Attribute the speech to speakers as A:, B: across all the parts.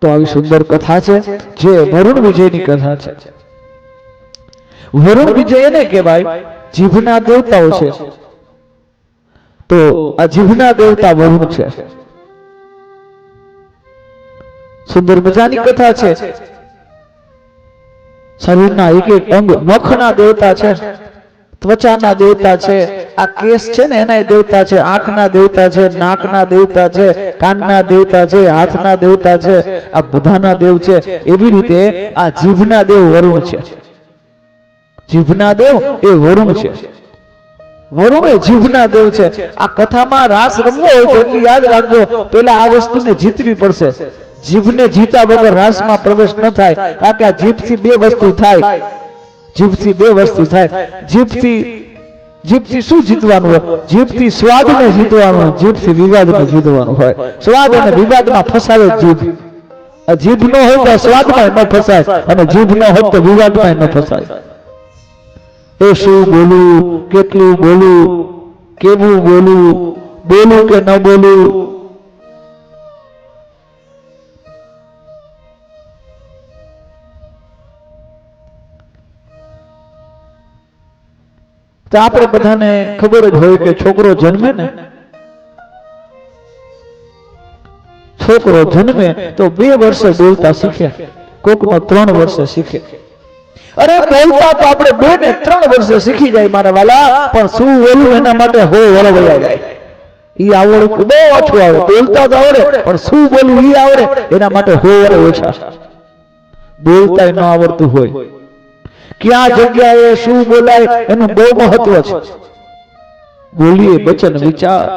A: તો આવી સુંદર કથા છે જે વરુણ વિજયની કથા છે. વરુણ વિજય એને કહેવાય જીભના દેવતાઓ છે. તો આ જીભના દેવતા વરુણ છે. સુંદર મજાની કથા છે. શરીરના એક એક અંગ, નખના દેવતા છે, ત્વચાના દેવતા છે, આ કેસ છે ને એના દેવતા છે, આંખના દેવતા છે, નાકના દેવતા છે, કાનના દેવતા છે, હાથના દેવતા છે, આ બધાના દેવ છે. એવી રીતે આ જીભના દેવ વરુણ છે. જીભના દેવ એ વરુણ છે. વરુણ એ જીભના દેવ છે. આ કથામાં રાસ રમવો હોય તો એટલી યાદ રાખજો, પેલા આ વસ્તુને જીતવી પડશે. જીભને જીતા વગર રાસમાં પ્રવેશ ન થાય. કારણ કે આ જીભથી બે વસ્તુ થાય. જીભથી બે વસ્તુ થાય. જીભથી શું જીતવાનું હોય? જીભથી સ્વાદને જીતવાનું હોય, જીભથી વિવાદને જીતવાનું હોય. સ્વાદ અને વિવાદમાં ફસાવે જીભ. આ જીભ ન હોય તો સ્વાદમાં ન ફસાય, અને જીભ ન હોય તો વિવાદમાં ન ફસાય. એ શું બોલું, કેટલું બોલું, કેવું બોલું, બોલું કે ન બોલું. તો આપણે બધાને ખબર જ હોય કે છોકરો જન્મે ને, છોકરો જન્મે તો 2 વર્ષે બોલતા શીખે, કોકનો 3 વર્ષે શીખે. અરે બોલતા તો આપણે 2 ને 3 વર્ષે શીખી જાય મારા વાલા, પણ શું બોલવું એના માટે હો વળવાયા જાય. ઈ આવડે બહુ ઓછું આવે. બોલતા તો આવડે, પણ શું બોલવું ઈ આવડે એના માટે હો વળે ઓછા. બોલતા ન આવડતું હોય, ક્યાં જગ્યાએ શું બોલાય એનું બહુ મહત્વ છે. બોલીએ વચન વિચાર,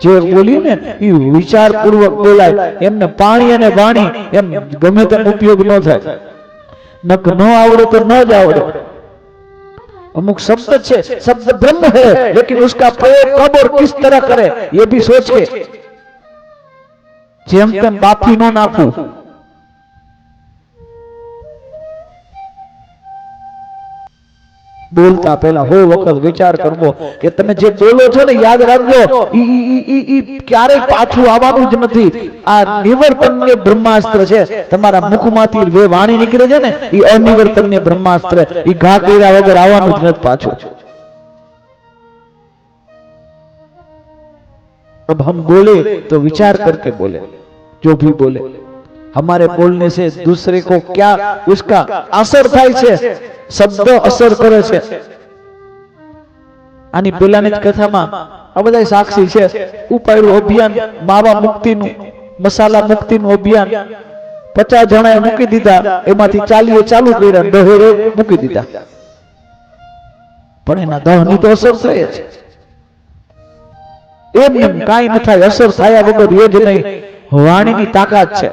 A: જે બોલીએ ને એ વિચાર પૂર્વક બોલાય. એમને પાણી અને વાણી એમ ગમે તેમ ઉપયોગ ન થાય. નક ન આવડે તો ન જ આવડે. અમુક શબ્દ છે, शब्द ब्रह्म है लेकिन उसका प्रयोग कब और किस तरह करे ये भी सोचे. જેમ તેમ બાફી ન નાખવું. બોલતા પહેલા હો વખત વિચાર કરવો કે તમે જે બોલો છો ને, યાદ રાખજો ઈ ક્યારેય પાછું આવવાનું જ નથી. આ નિવર્તનીય બ્રહ્માસ્ત્ર છે. તમારા મુખમાંથી જે વાણી નીકળે છે ને, ઈ અનિવર્તનીય બ્રહ્માસ્ત્ર, ઈ ઘા કર્યા વગર આવવાનું જ નથી પાછું. अब हम बोले तो विचार करके बोले. जो भी बोले हमारे बोलने से दूसरे को क्या उसका असर થાય છે. શબ્દ અસર કરે છે. આની પેલાની જ કથામાં આ બધા સાક્ષી છે. ઉપાડ્યું અભિયાન માવા મુક્તિનું, મસાલા મુક્તિનું અભિયાન 50 જણાએ મૂકી દીધા, એમાંથી 40 ચાલુ કર્યા, 10 મૂકી દીધા. પણ એના દહની તો અસર થઈ છે. એમ કાંઈ ન થાય, અસર થયા વગર એ જ નહીં. વાણીની તાકાત છે.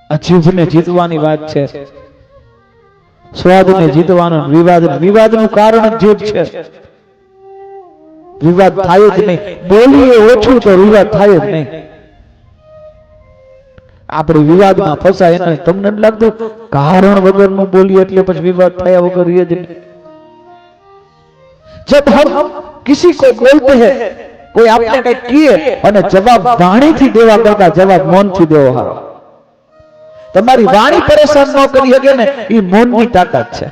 A: આ જીભને જીતવાની વાત છે. સ્વાદને જીતવાનો, વિવાદનું કારણ જીભ છે. વિવાદ થાય જ નહીં. બોલીએ ઓછું તો વિવાદ થાય જ નહીં. આપણે વિવાદમાં ફસાય એને તમને નથી લાગતું કારણ વગરનું બોલીએ એટલે પછી વિવાદ થયા વગર એ જ નહીં. जब हम किसी को बोलते हैं, कोई आपने कहीं किए અને જવાબ વાણીથી દેવા કરતા જવાબ મૌનથી દેવો હારો. તમારી વાણી પરેશાન ન કરી શકે ને, એ મૌનની તાકાત છે.